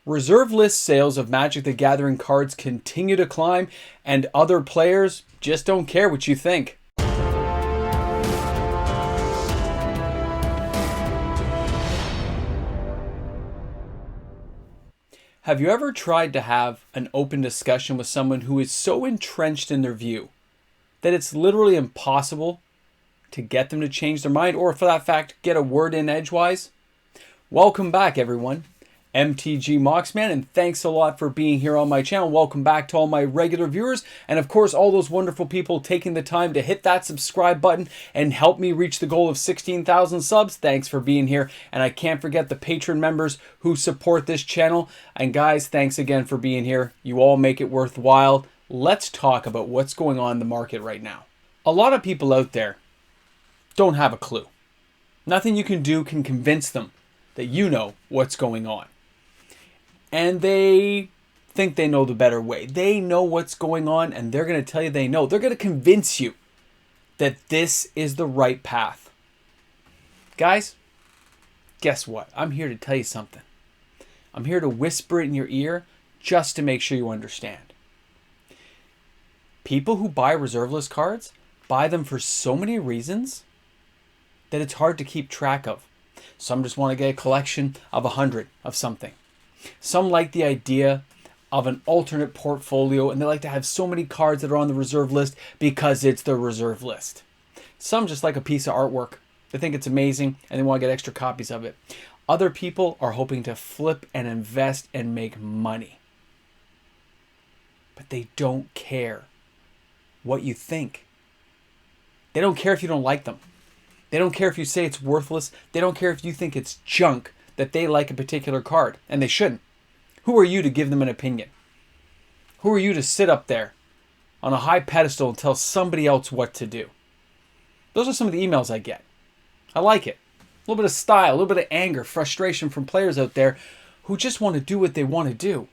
Reserve list sales of Magic the Gathering cards continue to climb, and other players just don't care what you think. Have you ever tried to have an open discussion with someone who is so entrenched in their view that it's literally impossible to get them to change their mind, or for that fact, get a word in edgewise? Welcome back, everyone. MTG Moxman, and thanks a lot for being here on my channel. Welcome back to all my regular viewers, and of course all those wonderful people taking the time to hit that subscribe button and help me reach the goal of 16,000 subs. Thanks for being here, and I can't forget the patron members who support this channel. And guys, thanks again for being here. You all make it worthwhile. Let's talk about what's going on in the market right now. A lot of people out there don't have a clue. Nothing you can do can convince them that you know what's going on. And they think they know the better way. They know what's going on, and they're going to tell you they know. They're going to convince you that this is the right path. Guys, guess what? I'm here to tell you something. I'm here to whisper it in your ear just to make sure you understand. People who buy reserve list cards buy them for so many reasons that it's hard to keep track of. Some just want to get a collection of 100 of something. Some like the idea of an alternate portfolio, and they like to have so many cards that are on the reserve list because it's the reserve list. Some just like a piece of artwork. They think it's amazing and they want to get extra copies of it. Other people are hoping to flip and invest and make money. But they don't care what you think. They don't care if you don't like them. They don't care if you say it's worthless. They don't care if you think it's junk that they like a particular card, and they shouldn't. Who are you to give them an opinion? Who are you to sit up there on a high pedestal and tell somebody else what to do? Those are some of the emails I get. I like it. A little bit of style, a little bit of anger, frustration from players out there who just want to do what they want to do.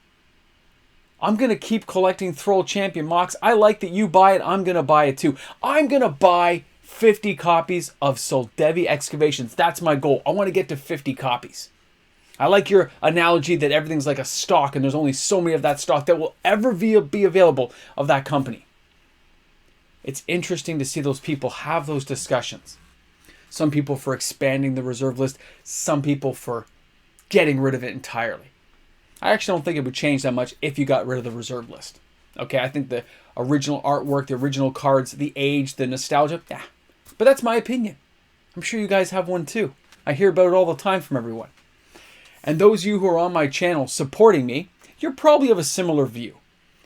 I'm going to keep collecting Thrall Champion Mox. I like that you buy it. I'm going to buy it too. I'm going to buy 50 copies of Soldevi Excavations. That's my goal. I want to get to 50 copies. I like your analogy that everything's like a stock and there's only so many of that stock that will ever be available of that company. It's interesting to see those people have those discussions. Some people for expanding the reserve list, some people for getting rid of it entirely. I actually don't think it would change that much if you got rid of the reserve list. Okay, I think the original artwork, the original cards, the age, the nostalgia, yeah. But that's my opinion. I'm sure you guys have one too. I hear about it all the time from everyone. And those of you who are on my channel supporting me, you're probably of a similar view.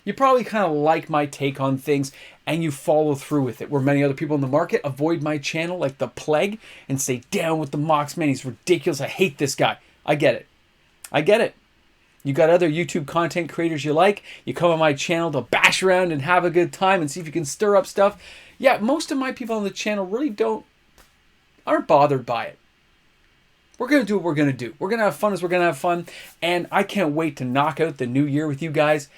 You probably kind of like my take on things and you follow through with it. Where many other people in the market avoid my channel like the plague and say, down with the Mox, man, he's ridiculous. I hate this guy. I get it. I get it. You got other YouTube content creators you like. You come on my channel to bash around and have a good time and see if you can stir up stuff. Yeah, most of my people on the channel really aren't bothered by it. We're going to do what we're going to do. We're going to have fun as we're going to have fun. And I can't wait to knock out the new year with you guys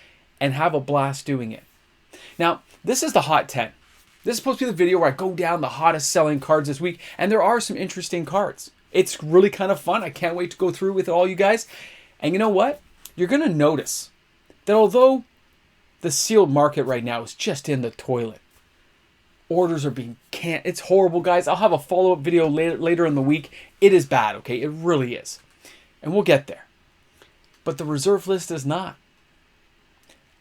and have a blast doing it. Now, this is the Hot 10. This is supposed to be the video where I go down the hottest selling cards this week. And there are some interesting cards. It's really kind of fun. I can't wait to go through with all you guys. And you know what? You're going to notice that although the sealed market right now is just in the toilet, orders are being canned. It's horrible, guys. I'll have a follow-up video later in the week. It is bad, okay? It really is. And we'll get there. But the reserve list is not.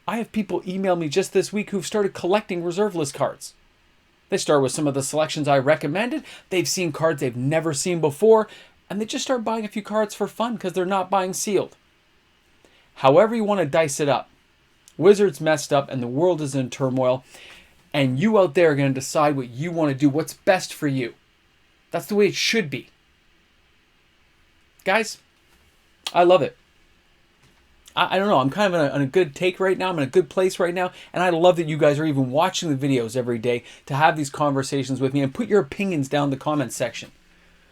I have people email me just this week who've started collecting reserve list cards. They start with some of the selections I recommended. They've seen cards they've never seen before. And they just start buying a few cards for fun because they're not buying sealed. However you want to dice it up. Wizards messed up and the world is in turmoil. And you out there are going to decide what you want to do, what's best for you. That's the way it should be. Guys, I love it. I don't know, I'm kind of in a good take right now. I'm in a good place right now. And I love that you guys are even watching the videos every day to have these conversations with me and put your opinions down in the comments section.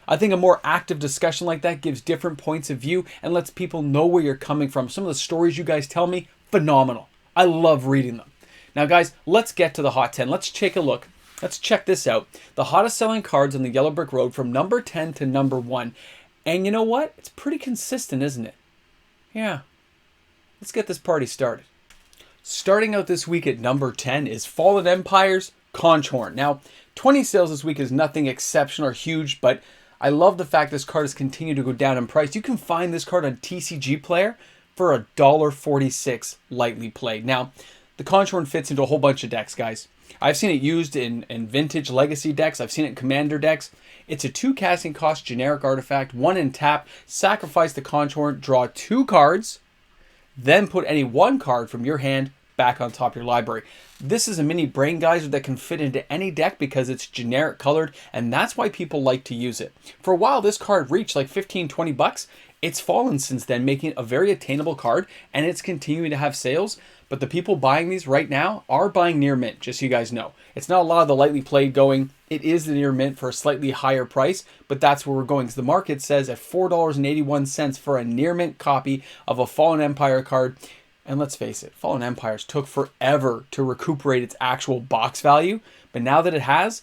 I think a more active discussion like that gives different points of view and lets people know where you're coming from. Some of the stories you guys tell me, phenomenal. I love reading them. Now guys, let's get to the Hot 10. Let's take a look. Let's check this out. The hottest selling cards on the Yellow Brick Road from number 10 to number 1. And you know what? It's pretty consistent, isn't it? Yeah. let's get this party started. Starting out this week at number 10 is Fallen Empire's Conchhorn. Now, 20 sales this week is nothing exceptional or huge, but I love the fact this card has continued to go down in price. You can find this card on TCG Player for $1.46 lightly played. Now, the Conchhorn fits into a whole bunch of decks, guys. I've seen it used in vintage legacy decks. I've seen it in commander decks. It's a 2 casting cost generic artifact, 1 in tap, sacrifice the Conchhorn, draw 2 cards, then put any 1 card from your hand back on top of your library. This is a mini brain geyser that can fit into any deck because it's generic colored, and that's why people like to use it. For a while, this card reached like 15, 20 bucks. It's fallen since then, making it a very attainable card, and it's continuing to have sales. But the people buying these right now are buying near mint, just so you guys know. It's not a lot of the lightly played going. It is the near mint for a slightly higher price, but that's where we're going. So the market says at $4.81 for a near mint copy of a Fallen Empire card. And let's face it, Fallen Empires took forever to recuperate its actual box value. But now that it has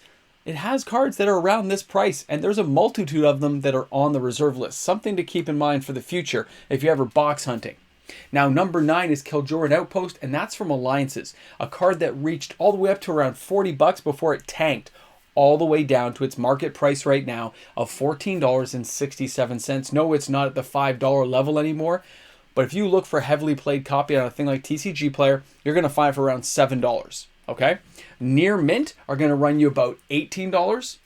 cards that are around this price, and there's a multitude of them that are on the reserve list. Something to keep in mind for the future if you're ever box hunting. Now, number 9 is Kil'jaeden Outpost, and that's from Alliances. A card that reached all the way up to around 40 bucks before it tanked all the way down to its market price right now of $14.67. No, it's not at the $5 level anymore. But if you look for a heavily played copy on a thing like TCG Player, you're going to find it for around $7. Okay? Near mint are going to run you about $18.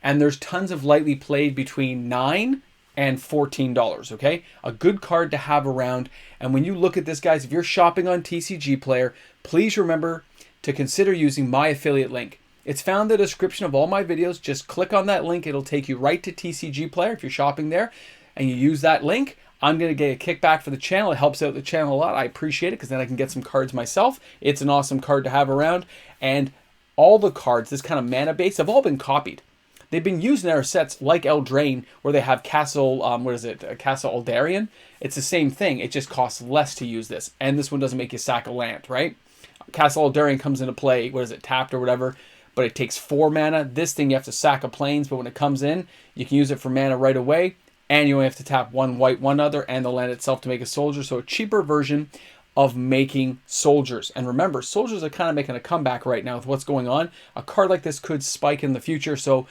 And there's tons of lightly played between $9 and $14, okay? A good card to have around. And when you look at this, guys, if you're shopping on TCG Player, please remember to consider using my affiliate link. It's found in the description of all my videos. Just click on that link. It'll take you right to TCG Player if you're shopping there. And you use that link, I'm going to get a kickback for the channel. It helps out the channel a lot. I appreciate it because then I can get some cards myself. It's an awesome card to have around. And all the cards, this kind of mana base, have all been copied. They've been used in our sets like Eldraine, where they have Castle, Castle Aldarian. It's the same thing. It just costs less to use this. And this one doesn't make you sack a land, right? Castle Aldarian comes into play, tapped or whatever, but it takes 4 mana. This thing you have to sack a plains, but when it comes in, you can use it for mana right away. And you only have to tap 1 white, 1 other, and the land itself to make a soldier. So a cheaper version of making soldiers. And remember, soldiers are kind of making a comeback right now with what's going on. A card like this could spike in the future. So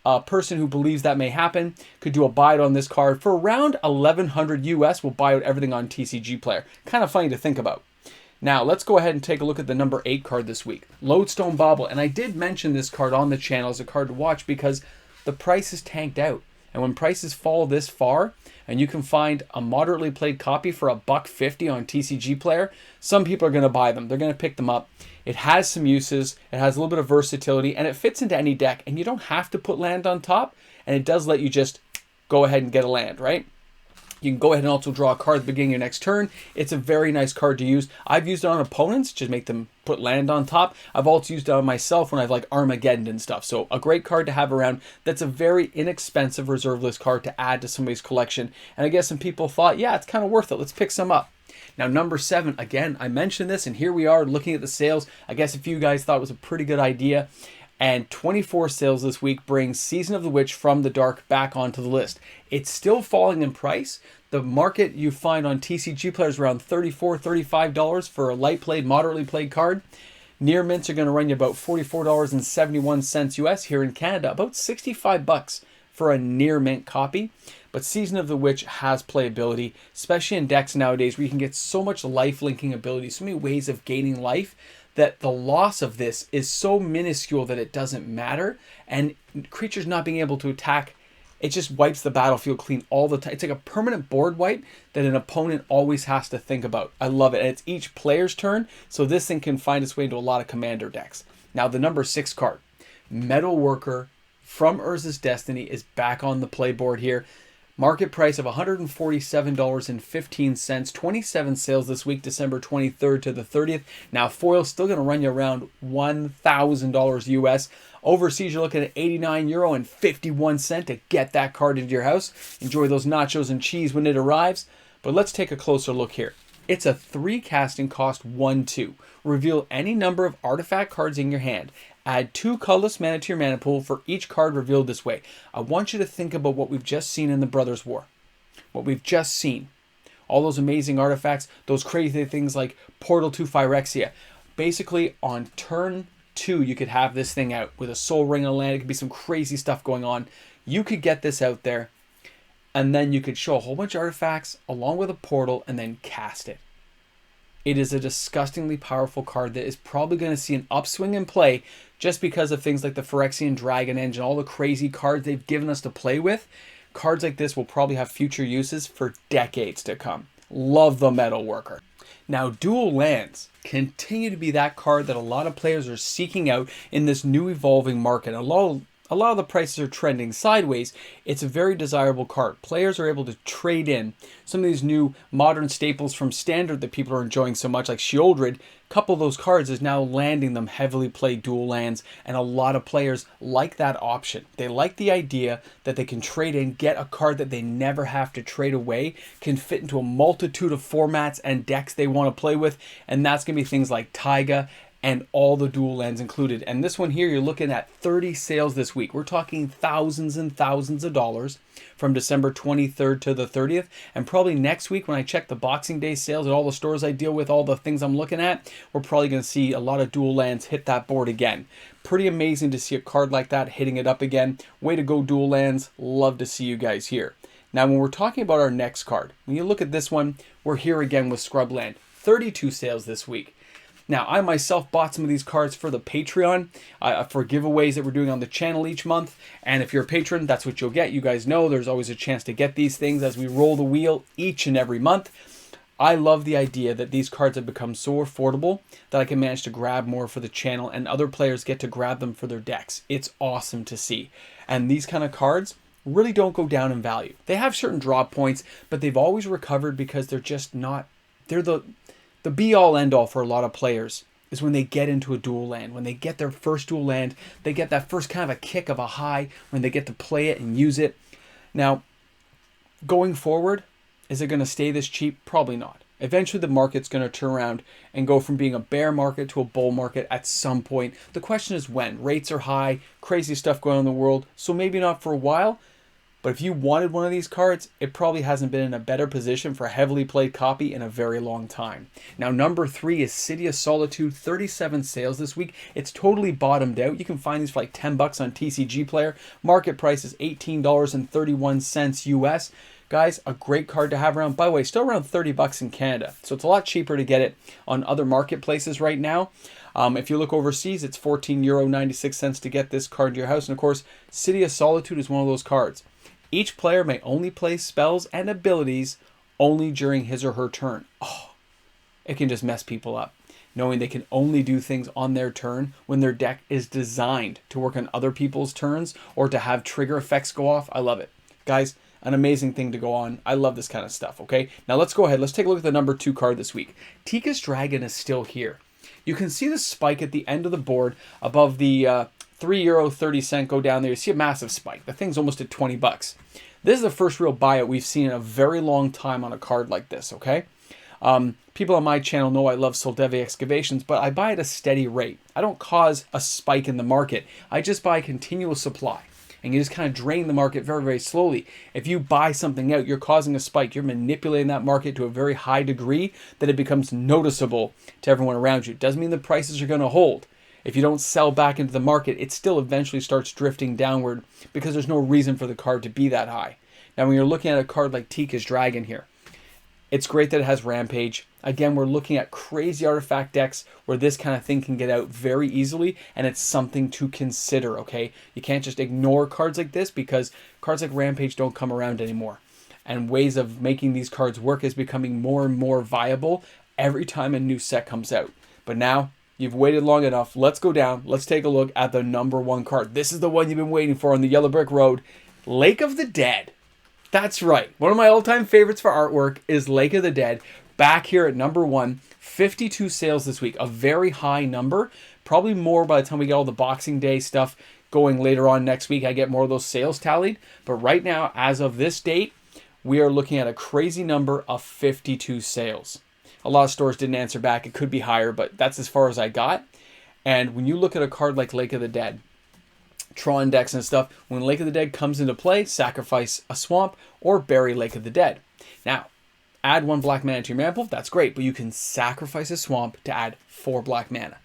a person who believes that may happen could do a buy on this card for around $1,100 US. We'll buy out everything on TCG Player. Kind of funny to think about. Now, let's go ahead and take a look at the number 8 card this week. Lodestone Bauble. And I did mention this card on the channel as a card to watch because the price is tanked out. And when prices fall this far, and you can find a moderately played copy for $1.50 on TCG Player, some people are going to buy them. They're going to pick them up. It has some uses. It has a little bit of versatility, and it fits into any deck. And you don't have to put land on top, and it does let you just go ahead and get a land, right? You can go ahead and also draw a card at the beginning of your next turn. It's a very nice card to use. I've used it on opponents to make them put land on top. I've also used it on myself when I've like Armageddon and stuff. So a great card to have around. That's a very inexpensive reserve list card to add to somebody's collection. And I guess some people thought, yeah, it's kind of worth it. Let's pick some up. Now, number 7, again, I mentioned this, and here we are looking at the sales. I guess if you guys thought it was a pretty good idea. And 24 sales this week brings Season of the Witch from the Dark back onto the list. It's still falling in price. The market you find on TCG Player is around $34, $35 for a light played, moderately played card. Near mints are going to run you about $44.71 US. Here in Canada, about 65 bucks for a near mint copy. But Season of the Witch has playability, especially in decks nowadays where you can get so much life linking ability, so many ways of gaining life, that the loss of this is so minuscule that it doesn't matter. And creatures not being able to attack, it just wipes the battlefield clean all the time. It's like a permanent board wipe that an opponent always has to think about. I love it. And it's each player's turn, so this thing can find its way into a lot of commander decks. Now, the number 6 card, Metalworker from Urza's Destiny, is back on the playboard here. Market price of $147.15. 27 sales this week, December 23rd to the 30th. Now, foil's still going to run you around $1,000 US. Overseas, you're looking at €89 and 51 cents to get that card into your house. Enjoy those nachos and cheese when it arrives. But let's take a closer look here. It's a 3 casting cost 1/2. Reveal any number of artifact cards in your hand. Add 2 colorless mana to your mana pool for each card revealed this way. I want you to think about what we've just seen in the Brothers' War. What we've just seen. all those amazing artifacts, those crazy things like Portal to Phyrexia. Basically, on turn 2, you could have this thing out with a Soul Ring and a land. It could be some crazy stuff going on. You could get this out there, and then you could show a whole bunch of artifacts along with a portal and then cast it. It is a disgustingly powerful card that is probably going to see an upswing in play just because of things like the Phyrexian Dragon Engine, all the crazy cards they've given us to play with. Cards like this will probably have future uses for decades to come. Love the Metal Worker. Now, dual lands continue to be that card that a lot of players are seeking out in this new evolving market. A lot of the prices are trending sideways. It's a very desirable card. Players are able to trade in some of these new modern staples from Standard that people are enjoying so much, like Sheoldred. A couple of those cards is now landing them heavily played dual lands, and a lot of players like that option. They like the idea that they can trade in, get a card that they never have to trade away, can fit into a multitude of formats and decks they want to play with, and that's going to be things like Taiga and all the dual lands included. And this one here, you're looking at 30 sales this week. We're talking thousands and thousands of dollars from December 23rd to the 30th. And probably next week when I check the Boxing Day sales at all the stores I deal with, all the things I'm looking at, we're probably going to see a lot of dual lands hit that board again. Pretty amazing to see a card like that hitting it up again. Way to go, dual lands. Love to see you guys here. Now, when we're talking about our next card, when you look at this one, we're here again with Scrubland. 32 sales this week. Now, I myself bought some of these cards for the Patreon, for giveaways that we're doing on the channel each month. And if you're a patron, that's what you'll get. You guys know there's always a chance to get these things as we roll the wheel each and every month. I love the idea that these cards have become so affordable that I can manage to grab more for the channel and other players get to grab them for their decks. It's awesome to see. And these kind of cards really don't go down in value. They have certain drop points, but they've always recovered because they're just not... They're the be-all, end-all for a lot of players is when they get into a dual land. When they get their first dual land, they get that first kind of a kick of a high when they get to play it and use it. Now, going forward, is it going to stay this cheap? Probably not. Eventually, the market's going to turn around and go from being a bear market to a bull market at some point. The question is when. Rates are high, crazy stuff going on in the world, so maybe not for a while. But if you wanted one of these cards, it probably hasn't been in a better position for a heavily played copy in a very long time. Now, number 3 is City of Solitude, 37 sales this week. It's totally bottomed out. You can find these for like $10 on TCG Player. Market price is $18.31 US. Guys, a great card to have around. By the way, still around $30 in Canada. So it's a lot cheaper to get it on other marketplaces right now. If you look overseas, it's €14.96 to get this card to your house. And of course, City of Solitude is one of those cards. Each player may only play spells and abilities only during his or her turn. Oh, it can just mess people up, knowing they can only do things on their turn when their deck is designed to work on other people's turns or to have trigger effects go off. I love it. Guys, an amazing thing to go on. I love this kind of stuff, okay? Now let's go ahead. Let's take a look at the number 2 card this week. Tikas Dragon is still here. You can see the spike at the end of the board above the €3.30 go down there. You see a massive spike. The thing's almost at $20. This is the first real buyout we've seen in a very long time on a card like this, okay? People on my channel know I love Soldevi Excavations, but I buy at a steady rate. I don't cause a spike in the market. I just buy continual supply. And you just kind of drain the market very, very slowly. If you buy something out, you're causing a spike. You're manipulating that market to a very high degree that it becomes noticeable to everyone around you. Doesn't mean the prices are going to hold. If you don't sell back into the market, it still eventually starts drifting downward because there's no reason for the card to be that high. Now, when you're looking at a card like Tikas Dragon here, it's great that it has Rampage. Again, we're looking at crazy artifact decks where this kind of thing can get out very easily, and it's something to consider, okay? You can't just ignore cards like this because cards like Rampage don't come around anymore. And ways of making these cards work is becoming more and more viable every time a new set comes out. But now, you've waited long enough. Let's go down. Let's take a look at the number 1 card. This is the one you've been waiting for on the Yellow Brick Road. Lake of the Dead. That's right. One of my all-time favorites for artwork is Lake of the Dead. Back here at number 1. 52 sales this week. A very high number. Probably more by the time we get all the Boxing Day stuff going later on next week. I get more of those sales tallied. But right now, as of this date, we are looking at a crazy number of 52 sales. A lot of stores didn't answer back. It could be higher, but that's as far as I got. And when you look at a card like Lake of the Dead, Tron decks and stuff, when Lake of the Dead comes into play, sacrifice a swamp or bury Lake of the Dead. Now, add 1 black mana to your mana pool, that's great, but you can sacrifice a swamp to add 4 black mana.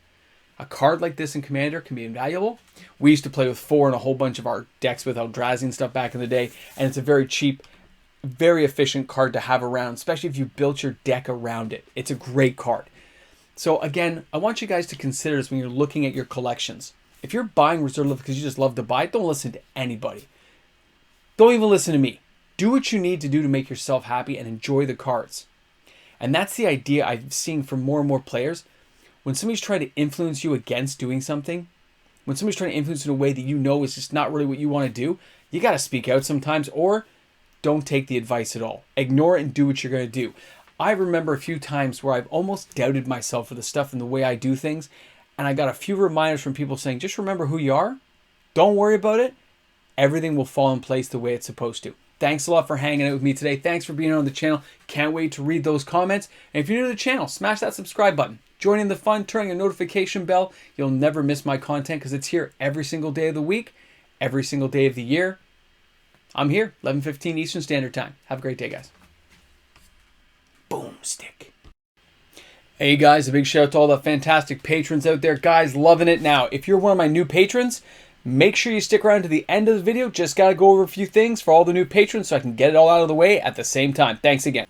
A card like this in Commander can be invaluable. We used to play with 4 in a whole bunch of our decks with Eldrazi and stuff back in the day, and it's a very cheap, very efficient card to have around, especially if you built your deck around it. It's a great card. So again, I want you guys to consider this when you're looking at your collections. If you're buying Reserve List because you just love to buy it, don't listen to anybody. Don't even listen to me. Do what you need to do to make yourself happy and enjoy the cards. And that's the idea I've seen from more and more players. When somebody's trying to influence you against doing something, when somebody's trying to influence in a way that you know is just not really what you want to do, you got to speak out sometimes, or don't take the advice at all. Ignore it and do what you're going to do. I remember a few times where I've almost doubted myself for the stuff and the way I do things, and I got a few reminders from people saying, just remember who you are. Don't worry about it. Everything will fall in place the way it's supposed to. Thanks a lot for hanging out with me today. Thanks for being on the channel. Can't wait to read those comments. And if you're new to the channel, smash that subscribe button. Join in the fun, turn a notification bell. You'll never miss my content because it's here every single day of the week, every single day of the year. I'm here, 11:15 Eastern Standard Time. Have a great day, guys. Boomstick. Hey guys, a big shout out to all the fantastic patrons out there. Guys, loving it. Now, if you're one of my new patrons, make sure you stick around to the end of the video. Just got to go over a few things for all the new patrons so I can get it all out of the way at the same time. Thanks again.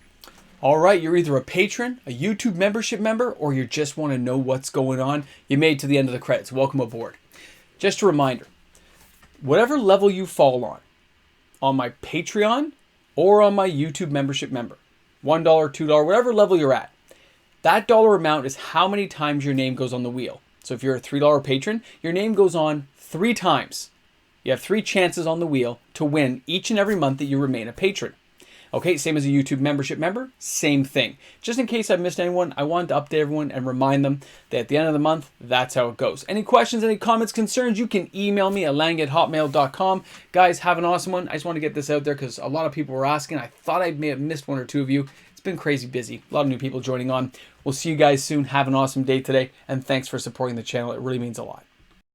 All right, you're either a patron, a YouTube membership member, or you just want to know what's going on. You made it to the end of the credits. Welcome aboard. Just a reminder, whatever level you fall on my Patreon or on my YouTube membership member, $1, $2, whatever level you're at, that dollar amount is how many times your name goes on the wheel. So if you're a $3 patron, your name goes on 3 times. You have 3 chances on the wheel to win each and every month that you remain a patron. Okay, same as a YouTube membership member, same thing. Just in case I missed anyone, I wanted to update everyone and remind them that at the end of the month, that's how it goes. Any questions, any comments, concerns, you can email me at lang@hotmail.com. Guys, have an awesome one. I just want to get this out there because a lot of people were asking. I thought I may have missed 1 or 2 of you. It's been crazy busy. A lot of new people joining on. We'll see you guys soon. Have an awesome day today, and thanks for supporting the channel. It really means a lot.